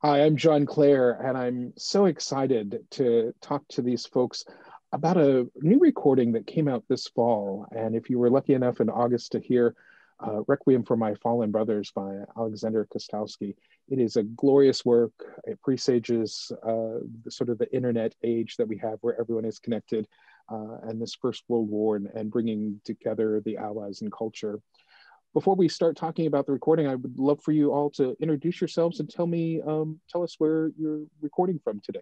Hi, I'm John Clare, and I'm so excited to talk to these folks about a new recording that came out this fall. And if you were lucky enough in August to hear Requiem for My Fallen Brothers by Alexander Kastalsky, it is a glorious work. It presages the sort of the internet age that we have where everyone is connected and this First World War and bringing together the Allies and culture. Before we start talking about the recording, I would love for you all to introduce yourselves and tell us where you're recording from today.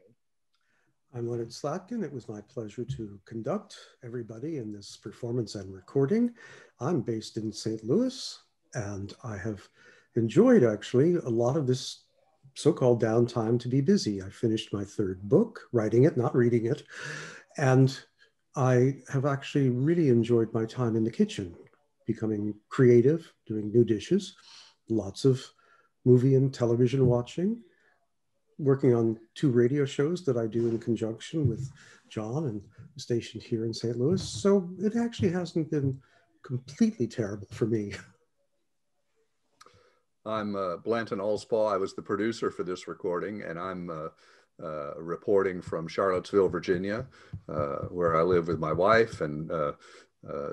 I'm Leonard Slatkin. It was my pleasure to conduct everybody in this performance and recording. I'm based in St. Louis, and I have enjoyed actually a lot of this so-called downtime to be busy. I finished my third book, writing it, not reading it, and I have actually really enjoyed my time in the kitchen, becoming creative, doing new dishes, lots of movie and television watching, working on 2 radio shows that I do in conjunction with John and stationed here in St. Louis. So it actually hasn't been completely terrible for me. I'm Blanton Allspaw. I was the producer for this recording, and I'm reporting from Charlottesville, Virginia, where I live with my wife. And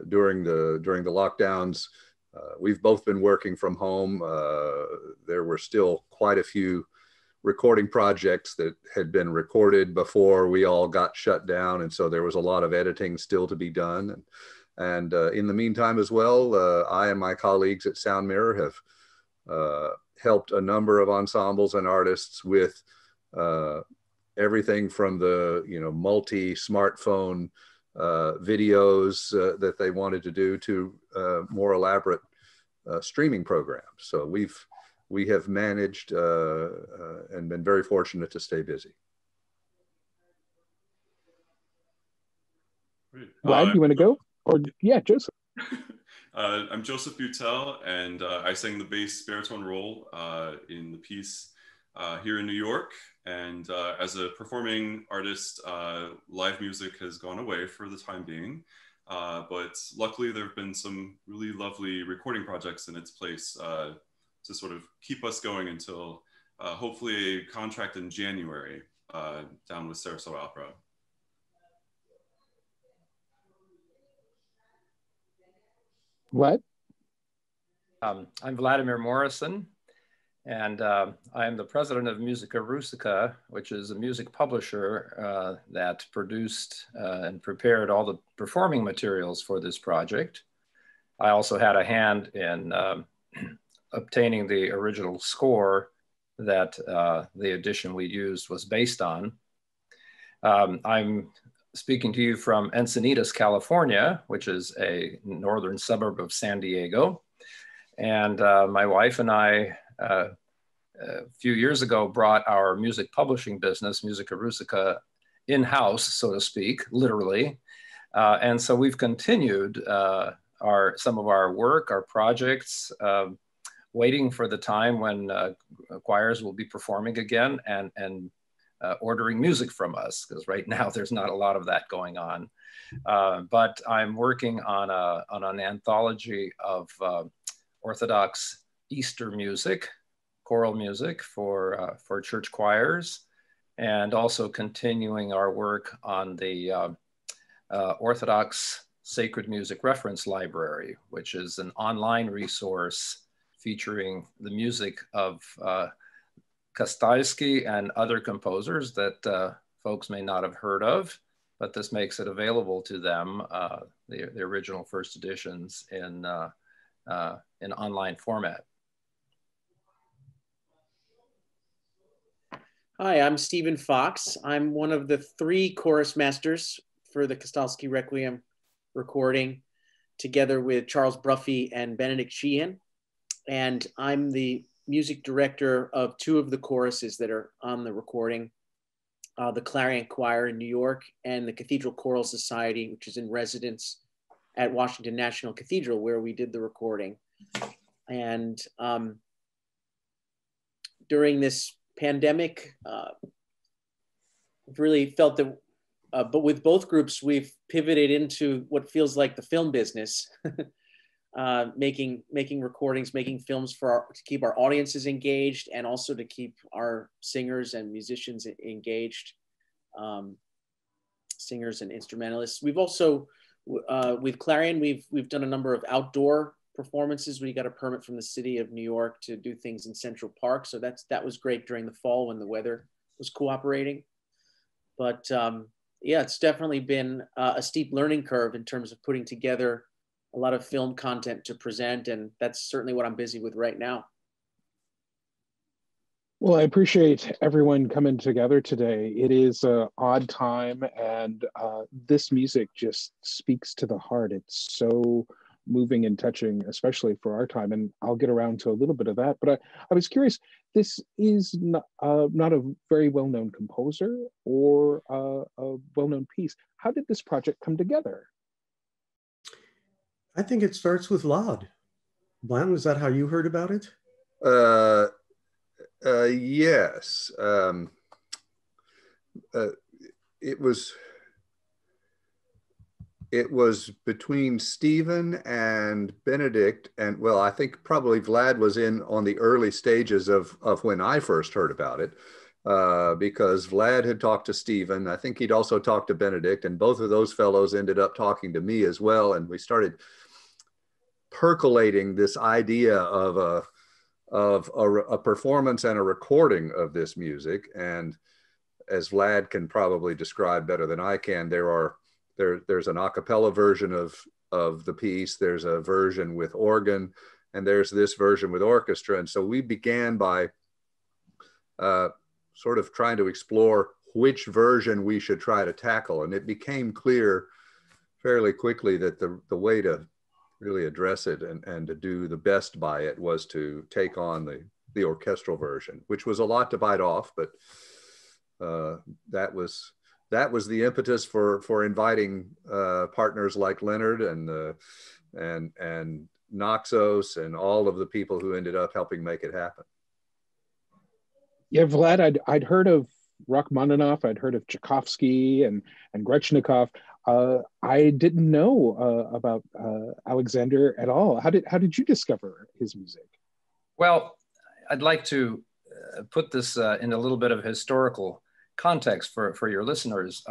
during the lockdowns, we've both been working from home. There were still quite a few recording projects that had been recorded before we all got shut down, and so there was a lot of editing still to be done. And in the meantime as well, I and my colleagues at Sound Mirror have helped a number of ensembles and artists with everything from the multi-smartphone videos that they wanted to do to more elaborate streaming programs. So we have managed and been very fortunate to stay busy. Vlad, you want to go? Or yeah, Joseph. I'm Joseph Butel, and I sang the bass baritone role in the piece here in New York. And as a performing artist, live music has gone away for the time being. But luckily, there have been some really lovely recording projects in its place to sort of keep us going until hopefully a contract in January down with Sarasota Opera. What? I'm Vladimir Morrison, and I am the president of Musica Rusica, which is a music publisher that produced and prepared all the performing materials for this project. I also had a hand in obtaining the original score that the edition we used was based on. I'm speaking to you from Encinitas, California, which is a northern suburb of San Diego. And my wife and I, a few years ago, brought our music publishing business, Musica Rusica, in-house, so to speak, literally. And so we've continued some of our work, our projects, waiting for the time when choirs will be performing again and ordering music from us, because right now there's not a lot of that going on. But I'm working on an anthology of Orthodox Easter music, choral music for church choirs, and also continuing our work on the Orthodox Sacred Music Reference Library, which is an online resource featuring the music of Kastalsky and other composers that folks may not have heard of, but this makes it available to them, the original first editions in online format. Hi, I'm Stephen Fox. I'm one of the 3 chorus masters for the Kastalsky Requiem recording, together with Charles Bruffy and Benedict Sheehan. And I'm the music director of 2 of the choruses that are on the recording, the Clarion Choir in New York and the Cathedral Choral Society, which is in residence at Washington National Cathedral, where we did the recording. And during this pandemic, I've really felt that, but with both groups, we've pivoted into what feels like the film business. making recordings, making films to keep our audiences engaged, and also to keep our singers and musicians engaged, singers and instrumentalists. We've also, with Clarion, we've done a number of outdoor performances. We got a permit from the city of New York to do things in Central Park, so that was great during the fall when the weather was cooperating. But yeah, it's definitely been a steep learning curve in terms of putting together a lot of film content to present, and that's certainly what I'm busy with right now. Well, I appreciate everyone coming together today. It is an odd time, and this music just speaks to the heart. It's so moving and touching, especially for our time, and I'll get around to a little bit of that. But I was curious, this is not a very well-known composer or a well-known piece. How did this project come together? I think it starts with Vlad. Blanton, is that how you heard about it? Yes. It was between Stephen and Benedict, and well, I think probably Vlad was in on the early stages of when I first heard about it, because Vlad had talked to Stephen. I think he'd also talked to Benedict, and both of those fellows ended up talking to me as well, and we started percolating this idea of a performance and a recording of this music. And as Vlad can probably describe better than I can, there's an a cappella version of the piece, there's a version with organ, and there's this version with orchestra. And so we began by sort of trying to explore which version we should try to tackle. And it became clear fairly quickly that the way to really address it and to do the best by it was to take on the orchestral version, which was a lot to bite off, but that was the impetus for inviting partners like Leonard and Naxos and all of the people who ended up helping make it happen. Yeah, Vlad, I'd heard of Rachmaninoff, I'd heard of Tchaikovsky and Grechnikov. I didn't know about Alexander at all. How did you discover his music? Well, I'd like to put this in a little bit of historical context for your listeners.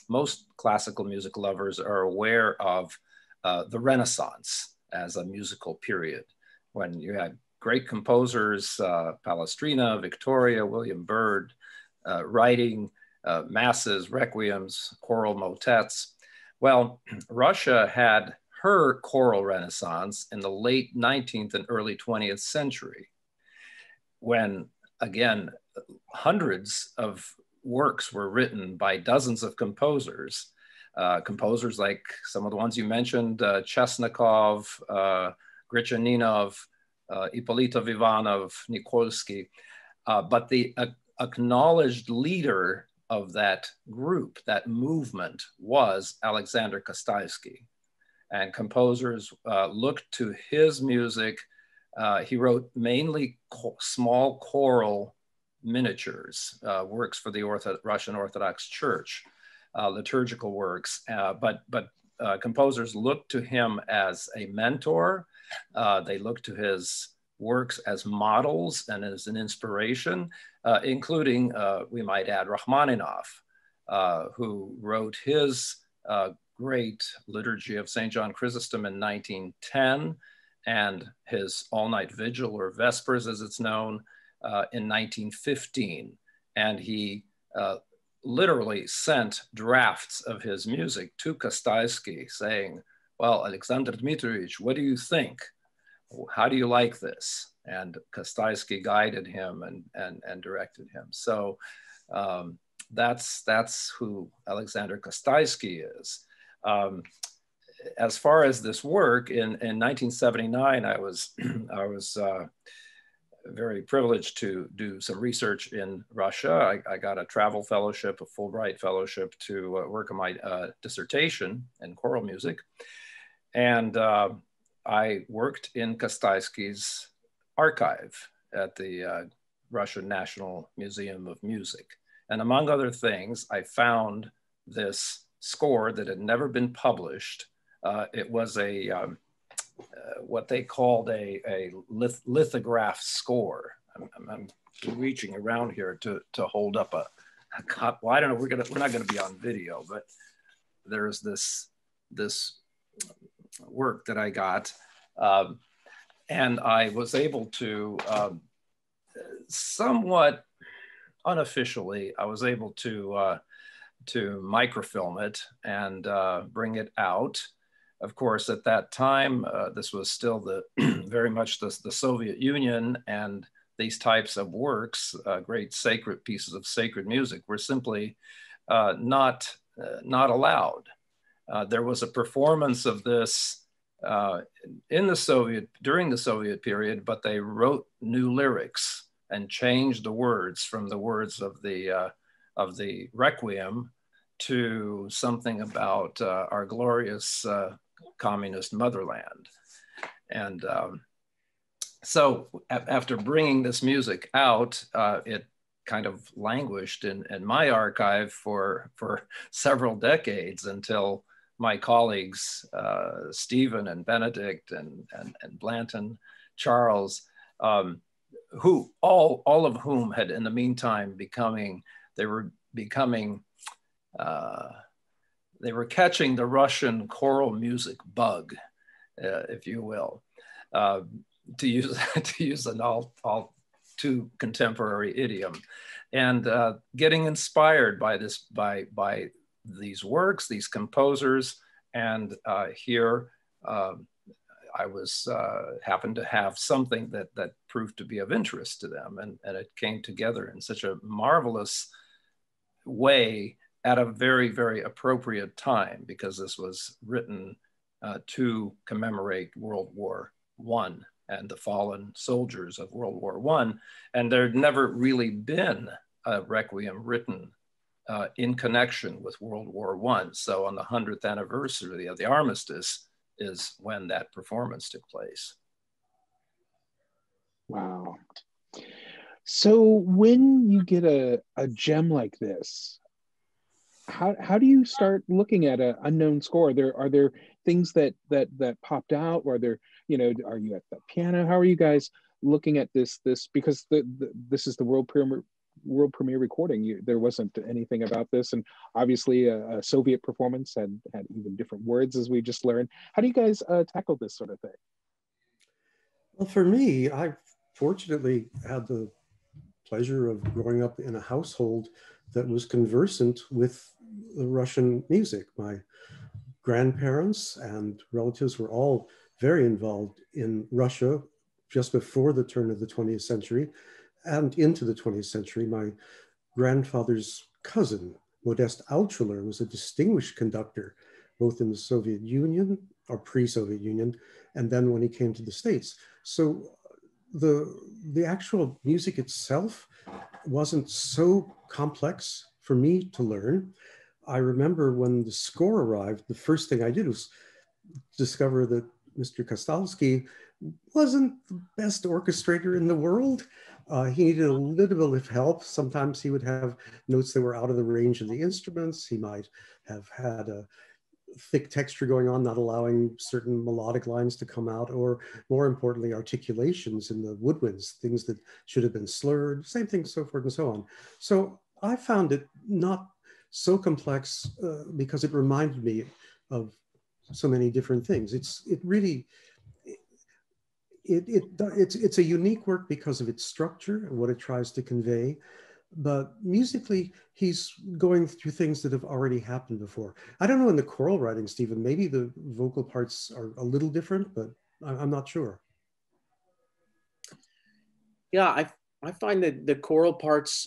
Most classical music lovers are aware of the Renaissance as a musical period, when you had great composers, Palestrina, Victoria, William Byrd, writing masses, requiems, choral motets. Well, Russia had her choral renaissance in the late 19th and early 20th century, when, again, hundreds of works were written by dozens of composers, composers like some of the ones you mentioned, Chesnikov, Grichaninov, Ippolitov Ivanov, Nikolsky, but the acknowledged leader of that group, that movement, was Alexander Kastalsky. And composers looked to his music. He wrote mainly small choral miniatures, works for the Russian Orthodox Church, liturgical works, but composers looked to him as a mentor. They looked to his works as models and as an inspiration, including, we might add, Rachmaninoff, who wrote his great Liturgy of St. John Chrysostom in 1910, and his All-Night Vigil, or Vespers as it's known, in 1915. And he literally sent drafts of his music to Kastalsky saying, well, Alexander Dmitrievich, what do you think? How do you like this? And Kastalsky guided him and directed him. So that's who Alexander Kastalsky is. As far as this work, in 1979, I was very privileged to do some research in Russia. I got a travel fellowship, a Fulbright fellowship, to work on my dissertation in choral music. And I worked in Kastalsky's archive at the Russian National Museum of Music. And among other things, I found this score that had never been published. It was a what they called a lithograph score. I'm reaching around here to hold up a cup. Well, I don't know. We're not gonna be on video, but there's this work that I got, and I was able to somewhat unofficially, I was able to microfilm it and bring it out. Of course, at that time, this was still very much the Soviet Union, and these types of works, great sacred pieces of sacred music, were simply not allowed. There was a performance of this during the Soviet period, but they wrote new lyrics and changed the words from the words of the Requiem to something about our glorious communist motherland. And so after bringing this music out, it kind of languished in my archive for several decades until my colleagues, Stephen and Benedict and Blanton, Charles, who all of whom had in the meantime they were catching the Russian choral music bug, if you will, to use an all too contemporary idiom, and getting inspired by these works, these composers, and here I was happened to have something that proved to be of interest to them, and it came together in such a marvelous way at a very, very appropriate time, because this was written to commemorate World War I and the fallen soldiers of World War I. And there'd never really been a Requiem written in connection with World War I. So on the 100th anniversary of the armistice is when that performance took place. Wow. So when you get a gem like this, how do you start looking at an unknown score? Are there things that popped out? Or are you at the piano? How are you guys looking at this? Because this is the world premiere recording. There wasn't anything about this, and obviously a Soviet performance had even different words, as we just learned. How do you guys tackle this sort of thing? Well, for me, I fortunately had the pleasure of growing up in a household that was conversant with the Russian music. My grandparents and relatives were all very involved in Russia just before the turn of the 20th century and into the 20th century. My grandfather's cousin, Modest Altshuler, was a distinguished conductor, both in the Soviet Union or pre-Soviet Union, and then when he came to the States. So the actual music itself wasn't so complex for me to learn. I remember when the score arrived, the first thing I did was discover that Mr. Kastalsky wasn't the best orchestrator in the world. He needed a little bit of help. Sometimes he would have notes that were out of the range of the instruments. He might have had a thick texture going on, not allowing certain melodic lines to come out, or more importantly, articulations in the woodwinds, things that should have been slurred, same thing, so forth and so on. So I found it not so complex because it reminded me of so many different things. It's a unique work because of its structure and what it tries to convey. But musically, he's going through things that have already happened before. I don't know in the choral writing, Stephen, maybe the vocal parts are a little different, but I'm not sure. Yeah, I find that the choral parts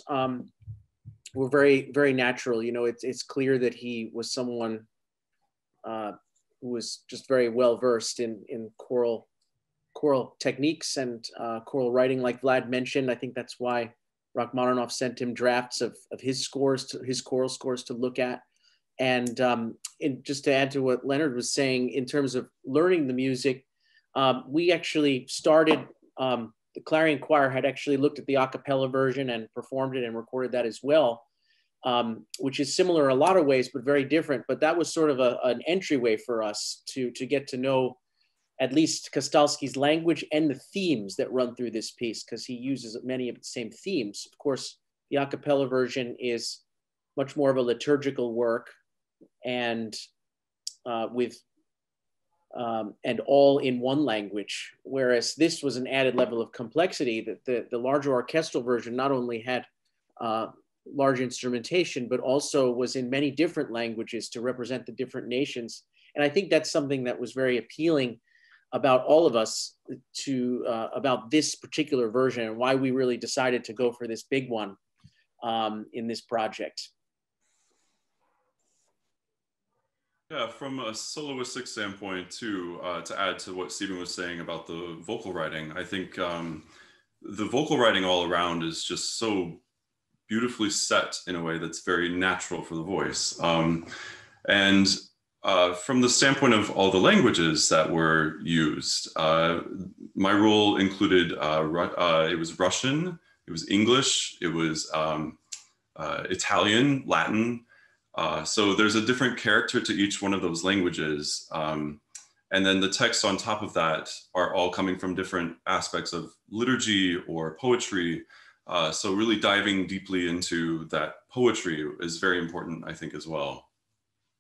were very, very natural. It's clear that he was someone who was just very well versed in choral techniques and choral writing, like Vlad mentioned. I think that's why Rachmaninoff sent him drafts of his choral scores to look at. And just to add to what Leonard was saying, in terms of learning the music, we actually started, the Clarion Choir had actually looked at the a cappella version and performed it and recorded that as well, which is similar in a lot of ways, but very different. But that was sort of an entryway for us to get to know at least Kastalsky's language and the themes that run through this piece, because he uses many of the same themes. Of course, the a cappella version is much more of a liturgical work, and and all in one language, whereas this was an added level of complexity, that the larger orchestral version not only had large instrumentation, but also was in many different languages to represent the different nations. And I think that's something that was very appealing about all of us to about this particular version, and why we really decided to go for this big one in this project. Yeah, from a soloistic standpoint too, to add to what Stephen was saying about the vocal writing, I think the vocal writing all around is just so beautifully set in a way that's very natural for the voice. And from the standpoint of all the languages that were used, my role included, it was Russian, it was English, it was Italian, Latin. So there's a different character to each one of those languages. And then the texts on top of that are all coming from different aspects of liturgy or poetry. So really diving deeply into that poetry is very important, I think, as well.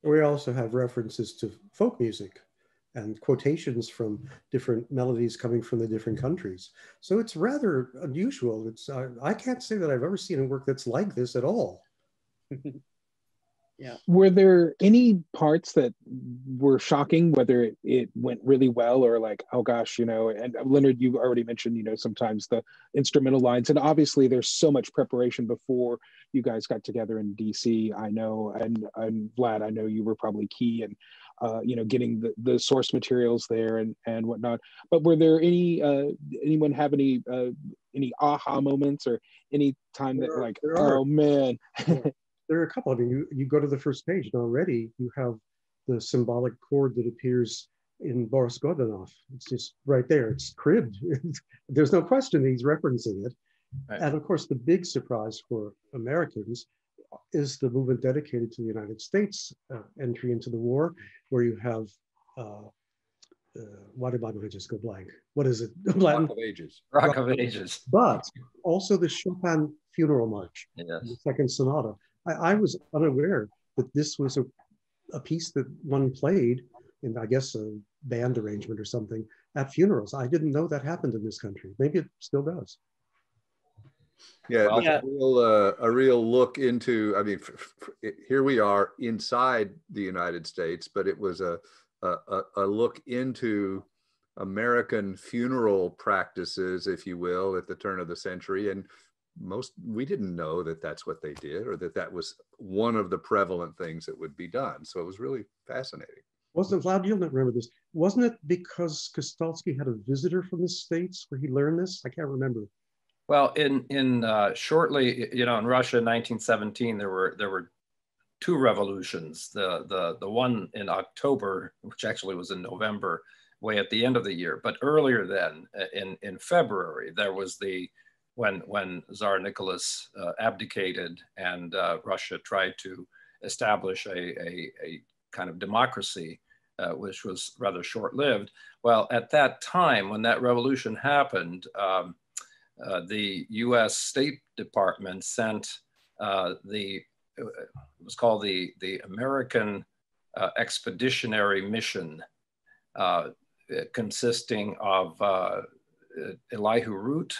We also have references to folk music and quotations from different melodies coming from the different countries. So it's rather unusual. It's I can't say that I've ever seen a work that's like this at all. Yeah. Were there any parts that were shocking, whether it went really well or like, oh gosh, and Leonard, you already mentioned, sometimes the instrumental lines, and obviously there's so much preparation before you guys got together in DC, I know, and Vlad, I know you were probably key in, getting the source materials there and whatnot. But were there anyone have any aha moments or any time that like, oh man. Yeah. There are a couple. I mean, you go to the first page and already you have the symbolic chord that appears in Boris Godunov. It's just right there. It's cribbed. There's no question that he's referencing it. Right. And of course, the big surprise for Americans is the movement dedicated to the United States entry into the war, where you have, why did my mind just go blank? What is it? Rock of Ages. Rock of Ages. But also the Chopin Funeral March, yes. The second sonata. I was unaware that this was a piece that one played in, I guess, a band arrangement or something at funerals. I didn't know that happened in this country. Maybe it still does. Yeah, it was a real look into, I mean, here we are inside the United States, but it was a look into American funeral practices, if you will, at the turn of the century. And we didn't know that that's what they did, or that was one of the prevalent things that would be done. So it was really fascinating. Wasn't Vlad, you'll not remember this. Wasn't it because Kastalsky had a visitor from the States where he learned this? I can't remember. Well, in shortly, in Russia in 1917, there were two revolutions. The one in October, which actually was in November, way at the end of the year. But earlier then, in February, there was when Tsar Nicholas abdicated and Russia tried to establish a kind of democracy, which was rather short-lived. Well, at that time, when that revolution happened, the U.S. State Department sent it was called the American Expeditionary Mission, consisting of Elihu Root,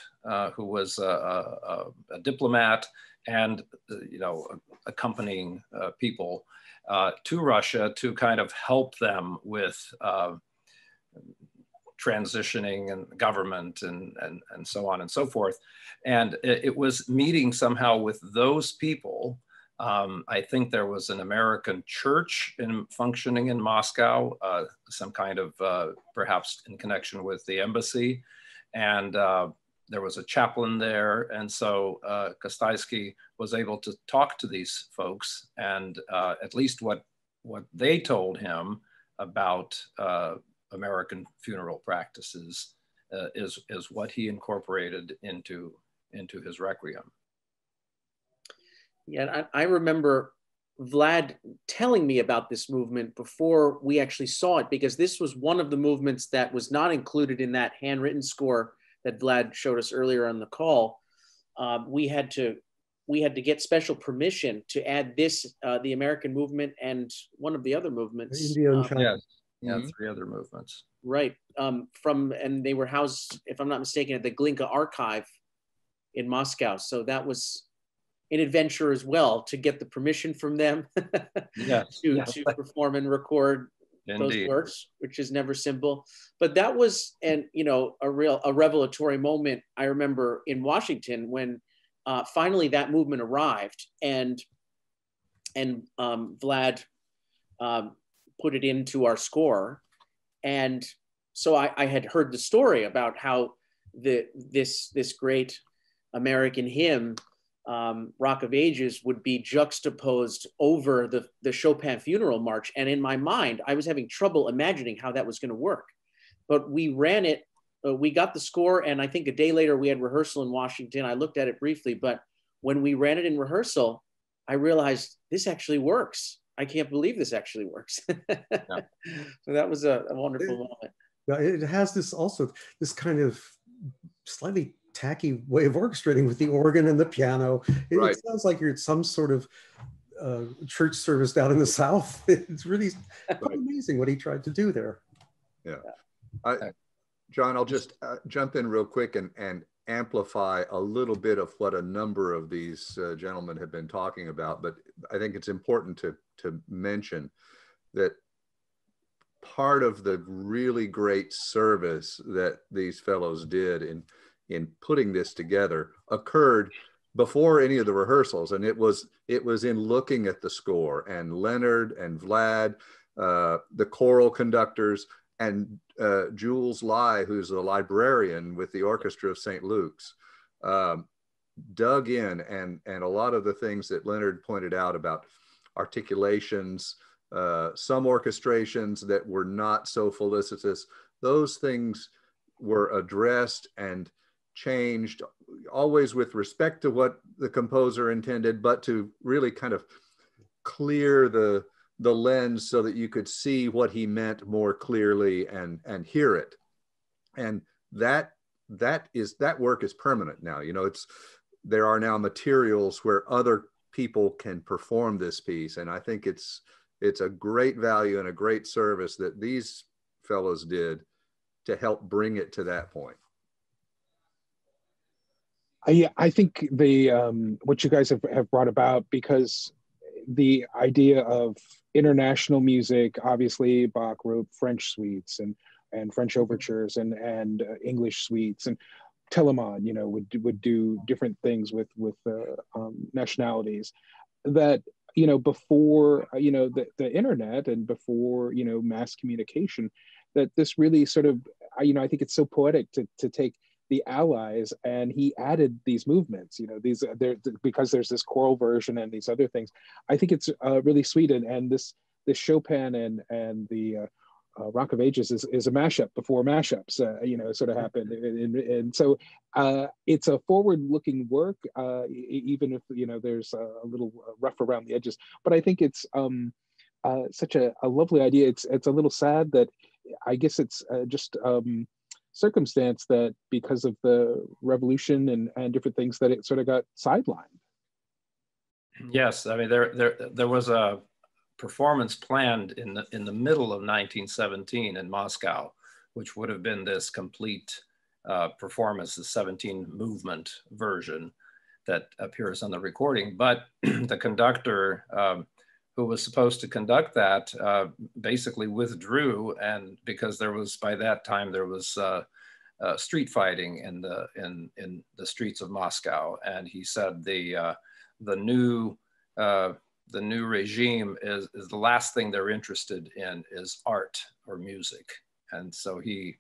who was a diplomat, and accompanying people to Russia to kind of help them with transitioning and government and so on and so forth. And it was meeting somehow with those people. I think there was an American church functioning in Moscow, some kind of perhaps in connection with the embassy. And there was a chaplain there. And so Kastalsky was able to talk to these folks, and at least what they told him about American funeral practices is what he incorporated into his Requiem. Yeah, I remember Vlad telling me about this movement before we actually saw it, because this was one of the movements that was not included in that handwritten score that Vlad showed us earlier on the call. We had to get special permission to add this, the American movement, and one of the other movements. India and China. Yeah, three other movements. Right. And they were housed, if I'm not mistaken, at the Glinka Archive in Moscow. So that was an adventure as well, to get the permission from them to perform and record those works, which is never simple. But that was, a revelatory moment. I remember in Washington when finally that movement arrived, and Vlad put it into our score. And so I had heard the story about how this great American hymn, Rock of Ages, would be juxtaposed over the Chopin Funeral March. And in my mind, I was having trouble imagining how that was going to work. But we ran it, we got the score, and I think a day later we had rehearsal in Washington. I looked at it briefly, but when we ran it in rehearsal, I realized this actually works. I can't believe this actually works. So that was a wonderful moment. Yeah, it has this kind of slightly tacky way of orchestrating with the organ and the piano. It sounds like you're at some sort of church service down in the South. It's really quite amazing what he tried to do there. Yeah. John, I'll just jump in real quick and amplify a little bit of what a number of these gentlemen have been talking about, but I think it's important to mention that part of the really great service that these fellows did in putting this together occurred before any of the rehearsals, and it was in looking at the score, and Leonard and Vlad, the choral conductors, and Jules Lai, who's a librarian with the Orchestra of St. Luke's, dug in, and a lot of the things that Leonard pointed out about articulations, some orchestrations that were not so felicitous, those things were addressed and changed, always with respect to what the composer intended, but to really kind of clear the lens so that you could see what he meant more clearly and hear it. And that work is permanent now. There are now materials where other people can perform this piece, and I think it's a great value and a great service that these fellows did to help bring it to that point. I think what you guys have brought about, because the idea of international music, obviously Bach wrote French suites and French overtures and English suites, and Telemann, would do different things with nationalities. That before the internet and before mass communication, that this really sort of I think it's so poetic to take the Allies, and he added these movements, because there's this choral version and these other things. I think it's really sweet, and this Chopin and the Rock of Ages is a mashup before mashups, sort of happened, and so it's a forward-looking work, even if there's a little rough around the edges. But I think it's such a lovely idea. It's a little sad that I guess it's just circumstance that because of the revolution and different things that it sort of got sidelined. Yes, I mean there was a performance planned in the middle of 1917 in Moscow, which would have been this complete performance, the 17 movement version that appears on the recording. But the conductor who was supposed to conduct that basically withdrew, and because by that time there was street fighting in the streets of Moscow, and he said the new regime is the last thing they're interested in is art or music, and so he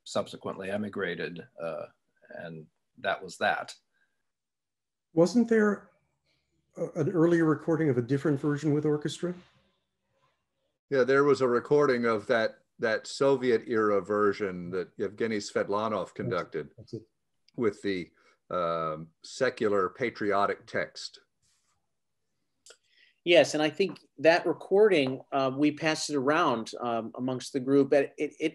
subsequently emigrated, and that was that. Wasn't there an earlier recording of a different version with orchestra? Yeah, there was a recording of that Soviet era version that Evgeny Svetlanov conducted. That's it. With the secular patriotic text. Yes, and I think that recording, we passed it around amongst the group. And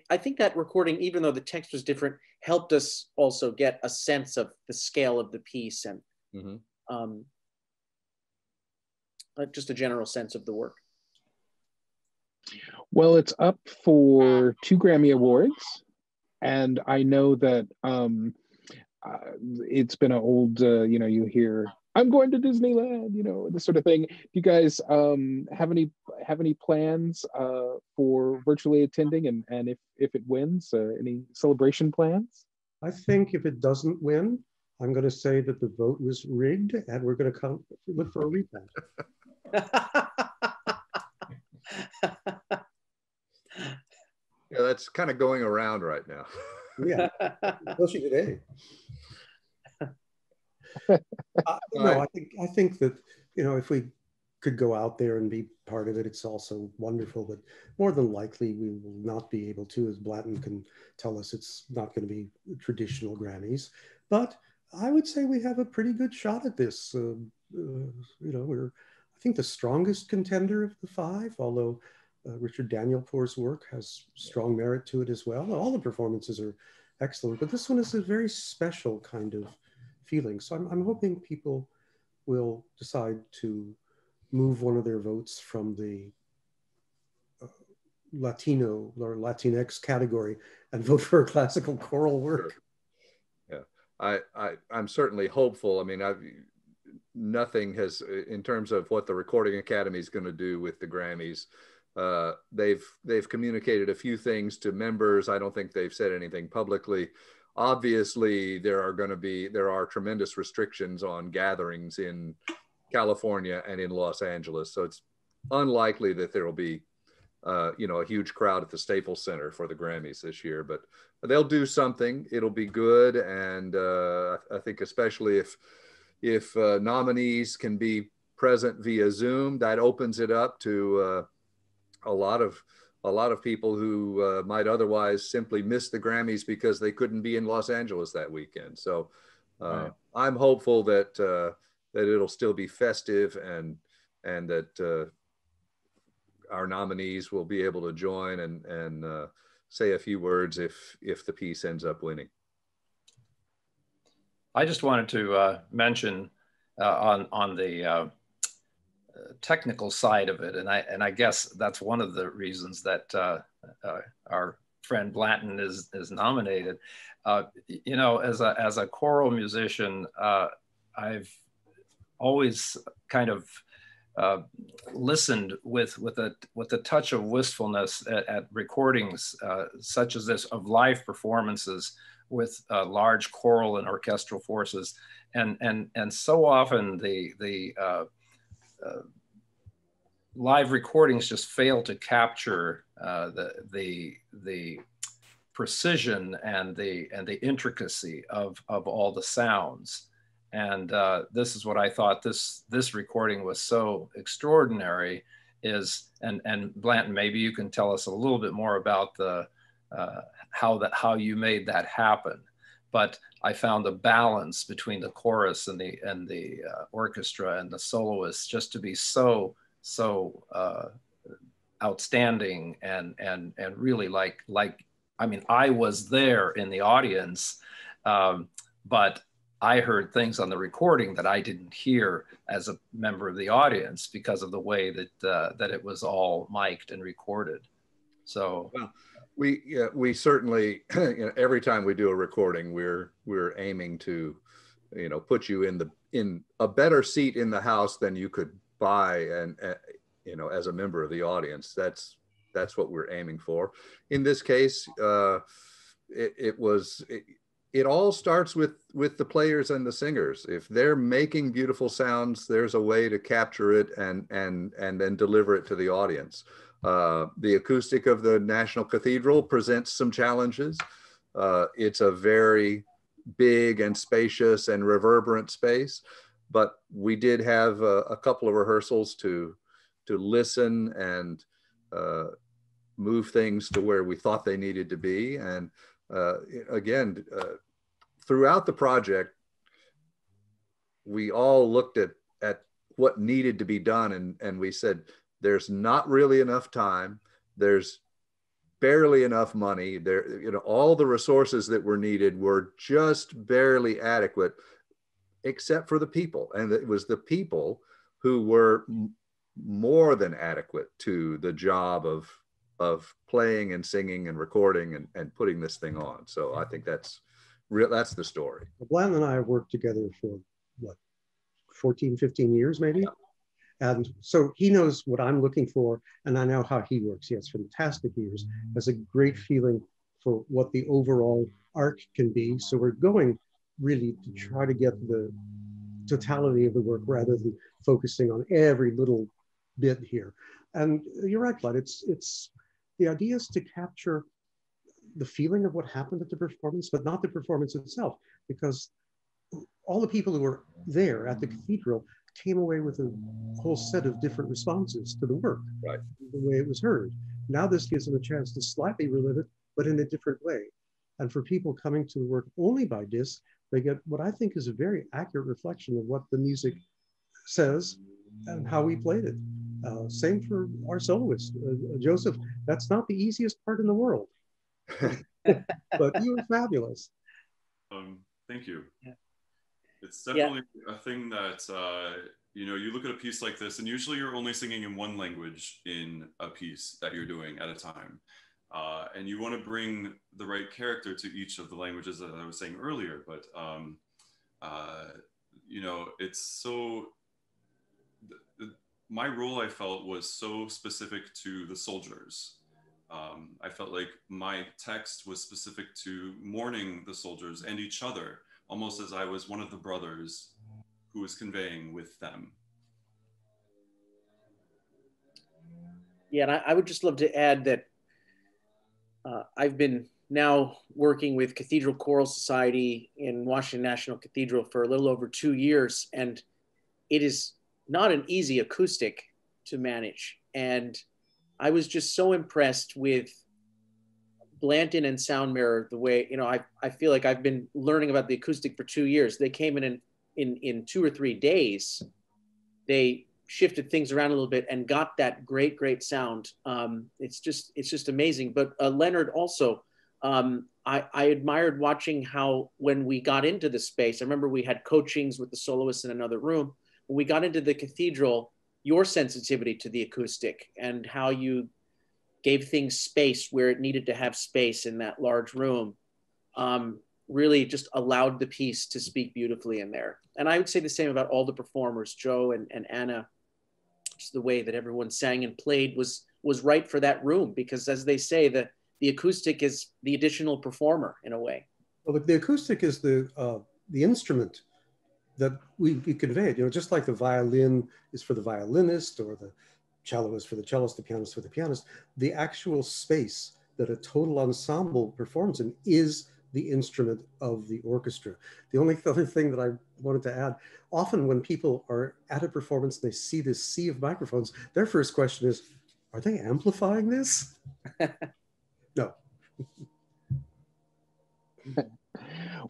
I think that recording, even though the text was different, helped us also get a sense of the scale of the piece and just a general sense of the work. Well, it's up for 2 Grammy Awards, and I know that it's been an old, you hear, I'm going to Disneyland, this sort of thing. Do you guys have any plans for virtually attending, and if it wins, any celebration plans? I think if it doesn't win, I'm going to say that the vote was rigged, and we're going to look for a rematch. Yeah, that's kind of going around right now. Yeah, especially today. No, I think that if we could go out there and be part of it, it's also wonderful. But more than likely, we will not be able to, as Blanton can tell us, it's not going to be traditional Grammys. But I would say we have a pretty good shot at this. We're, I think, the strongest contender of the 5, although Richard Danielpour's work has strong merit to it as well. All the performances are excellent, but this one is a very special kind of feeling. So I'm hoping people will decide to move one of their votes from the Latino or Latinx category and vote for a classical choral work. Sure. Yeah, I'm certainly hopeful. I mean, nothing has, in terms of what the Recording Academy is going to do with the Grammys. They've communicated a few things to members. I don't think they've said anything publicly. Obviously, there are tremendous restrictions on gatherings in California and in Los Angeles. So it's unlikely that there will be, a huge crowd at the Staples Center for the Grammys this year, but they'll do something. It'll be good. And I think especially if nominees can be present via Zoom, that opens it up to a lot of people who might otherwise simply miss the Grammys because they couldn't be in Los Angeles that weekend. So right. I'm hopeful that it'll still be festive and that our nominees will be able to join and say a few words if the piece ends up winning. I just wanted to mention on the technical side of it, and I guess that's one of the reasons that our friend Blanton is nominated. As a choral musician, I've always kind of listened with a touch of wistfulness at recordings such as this, of live performances with large choral and orchestral forces, and so often the live recordings just fail to capture the precision and the intricacy of all the sounds. And this is what I thought this recording was so extraordinary is, and Blanton, maybe you can tell us a little bit more about the how you made that happen. But I found the balance between the chorus and the orchestra and the soloists just to be so outstanding and really like I mean, I was there in the audience, but I heard things on the recording that I didn't hear as a member of the audience because of the way that it was all mic'd and recorded. So well, we certainly every time we do a recording, we're aiming to put you in a better seat in the house than you could buy and as a member of the audience. That's what we're aiming for. In this case, it all starts with the players and the singers. If they're making beautiful sounds, there's a way to capture it and then deliver it to the audience. The acoustic of the National Cathedral presents some challenges. It's a very big and spacious and reverberant space, but we did have a couple of rehearsals to listen and move things to where we thought they needed to be. And again, throughout the project, we all looked at what needed to be done. And we said, there's not really enough time. There's barely enough money there. You know, all the resources that were needed were just barely adequate, except for the people. And it was the people who were more than adequate to the job of playing and singing and recording and putting this thing on. So I think that's real. That's the story. Glenn and I have worked together for what, 14, 15 years maybe? Yeah. And so he knows what I'm looking for, and I know how he works. He has fantastic ears, has a great feeling for what the overall arc can be. So we're going really to try to get the totality of the work rather than focusing on every little bit here. And you're right, Vlad, it's the idea is to capture the feeling of what happened at the performance, but not the performance itself, because all the people who were there at the cathedral came away with a whole set of different responses to the work, right, the way it was heard. Now this gives them a chance to slightly relive it, but in a different way. And for people coming to the work only by disc, they get what I think is a very accurate reflection of what the music says and how we played it. Same for our soloist, Joseph. That's not the easiest part in the world, but you were fabulous. Thank you. Yeah. It's definitely a thing that, you know, you look at a piece like this and usually you're only singing in one language in a piece that you're doing at a time. And you want to bring the right character to each of the languages that I was saying earlier, but, you know, it's so, my role I felt was so specific to the soldiers. I felt like my text was specific to mourning the soldiers and each other, almost as I was one of the brothers who was conveying with them. Yeah, and I would just love to add that I've been now working with Cathedral Choral Society in Washington National Cathedral for a little over 2 years, and it is not an easy acoustic to manage. And I was just so impressed with Blanton and Sound Mirror, the way, you know, I feel like I've been learning about the acoustic for 2 years. They came in 2 or 3 days. They shifted things around a little bit and got that great sound. It's just amazing. But Leonard also, I admired watching how when we got into the space, I remember we had coachings with the soloists in another room. When we got into the cathedral, your sensitivity to the acoustic and how you gave things space where it needed to have space in that large room, really just allowed the piece to speak beautifully in there. And I would say the same about all the performers, Joe and Anna. Just the way that everyone sang and played was right for that room, because as they say, the acoustic is the additional performer in a way. Well, the acoustic is the instrument that we conveyed, you know, just like the violin is for the violinist or the cello is for the cellist, the pianist for the pianist. The actual space that a total ensemble performs in is the instrument of the orchestra. The only other thing that I wanted to add, often when people are at a performance, they see this sea of microphones, their first question is, are they amplifying this? No.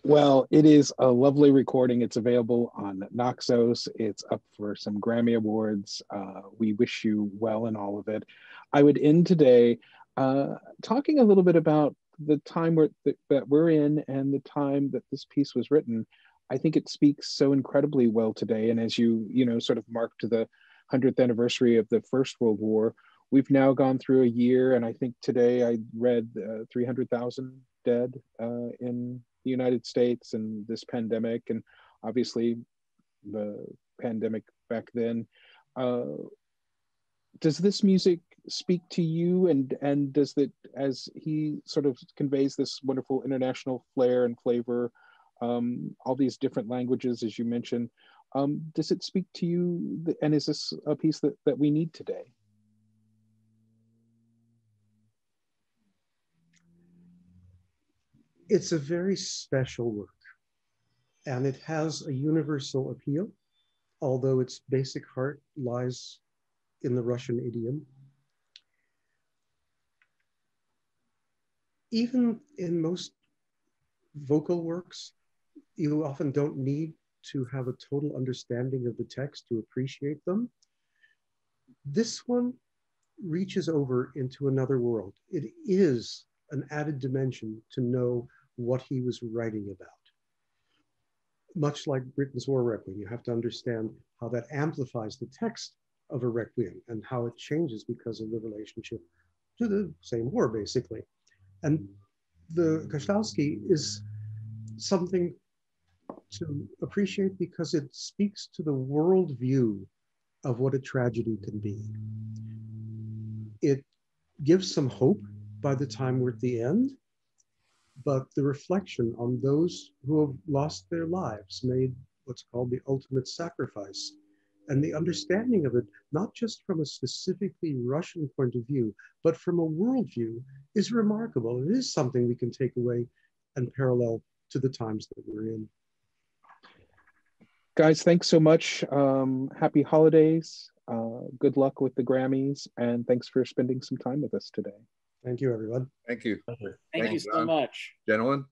Well, it is a lovely recording. It's available on Naxos. It's up for some Grammy Awards. We wish you well in all of it. I would end today talking a little bit about the time that we're in and the time that this piece was written. I think it speaks so incredibly well today. And as you sort of marked the 100th anniversary of the First World War, we've now gone through a year, and I think today I read 300,000 dead in the United States and this pandemic, and obviously the pandemic back then. Does this music speak to you, and does that, as he sort of conveys this wonderful international flair and flavor, all these different languages, as you mentioned, does it speak to you, and is this a piece that we need today? It's a very special work, and it has a universal appeal, although its basic heart lies in the Russian idiom. Even in most vocal works, you often don't need to have a total understanding of the text to appreciate them. This one reaches over into another world. It is an added dimension to know what he was writing about. Much like Britain's War Requiem, you have to understand how that amplifies the text of a requiem and how it changes because of the relationship to the same war, basically. And the Kastalsky is something to appreciate because it speaks to the worldview of what a tragedy can be. It gives some hope by the time we're at the end, but the reflection on those who have lost their lives, made what's called the ultimate sacrifice, and the understanding of it, not just from a specifically Russian point of view, but from a worldview, is remarkable. It is something we can take away and parallel to the times that we're in. Guys, thanks so much. Happy holidays. Good luck with the Grammys, and thanks for spending some time with us today. Thank you, everyone. Thank you. Thank you so much. Gentlemen.